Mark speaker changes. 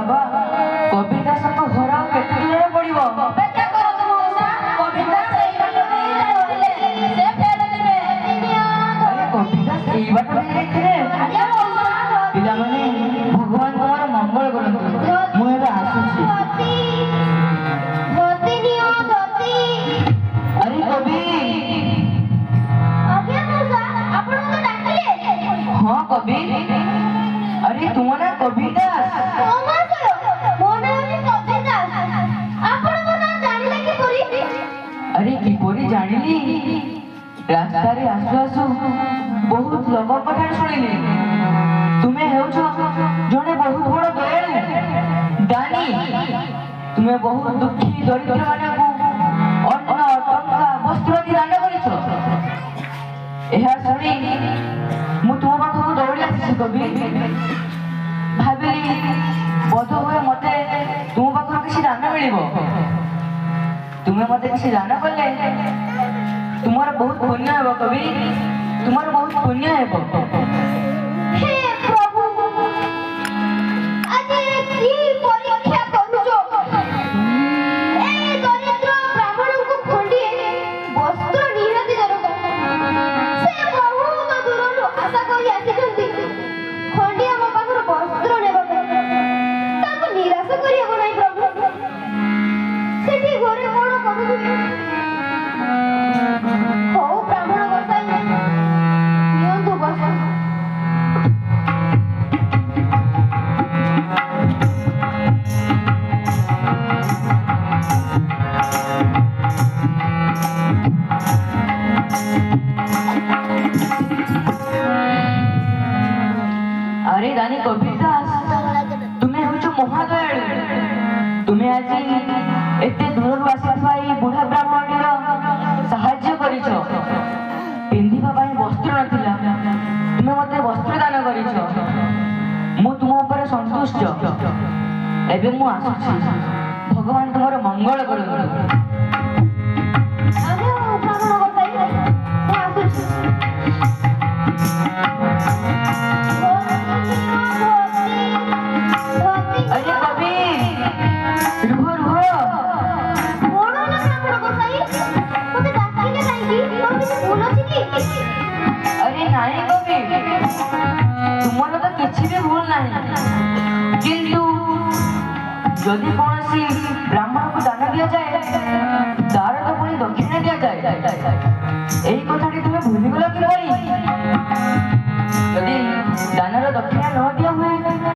Speaker 1: बाबा कविता सब घर केते दूर पड़िबो
Speaker 2: अपेक्षा करो तुम मौसा कविता सेई बाटे नहीं जाइले से फेल दिबे
Speaker 1: अरे कविता सेई बाटे नहीं रे
Speaker 2: अरे मौसा
Speaker 1: पिला माने भगवान तुम्हारा मंगल करंतु मु एबे आसुची
Speaker 2: गति नियो गति
Speaker 1: अरे कवि
Speaker 2: अरे मौसा आपण तो डाकिले
Speaker 1: हां कवि अरे तुम ना कविता अरे किपरि जानिली रास्ता रे आसु आसु बहुत लोक कथा सुनिली तुमे हेउछ जने बहुत बड़ दयालु दानी तुमे बहुत दुखी दरिद्र माने को अन्न टंका वस्त्र दी दान करिछो एहा सुनी मु तुम पाखु दौड़ी आसी कवि भाबिली बोध हुए मते तुम पाखु किसी दान मिलिबो तुम्हें मते किसी दान कले तुम्हारा बहुत पुण्य है कवि तुम्हारा बहुत पुण्य है
Speaker 2: हे प्रभु आज की परीक्षा करूछो ए दरिद्र ब्राह्मण को खंडिए वस्त्र निहाती दरकार से बहुत दूरनु आशा करी आसीछंती खंडिया मो पाखर वस्त्र नेबा ताको निराश करी हो नाही प्रभु सेठी घरे कोन करूछी हो ब्राह्मण गोसाई नियंतु बस
Speaker 1: अरे दानी कविता तुम्हें हो महादयालु तुम्हें आज एते दूर आसी बुढ़ा ब्राह्मणीर साहाय्य करिछ पिंधिबा पई वस्त्र नथिला तुम्हें मते वस्त्र दान करिछ मु तुम ऊपर संतुष्ट एबे मु आसुछि भगवान तुम्हारा मंगल करନ୍ତୁ
Speaker 2: अरे ब्राह्मण गोसाई मैं आसुछि
Speaker 1: अरे कवि रुह रुह
Speaker 2: कोन ना ब्राह्मण गोसाई मते डाकिले काई मोर किछ भूल अछि की
Speaker 1: अरे नहीं कवि तुमर तो किछि भी भूल नहीं किंतु यदि कौन ब्राह्मण को दान दिया जाए तार तो पुणी दक्षिणा दिया जाए यही कथा तुम्हें भूलीगल कि यदि दानर दक्षिणा न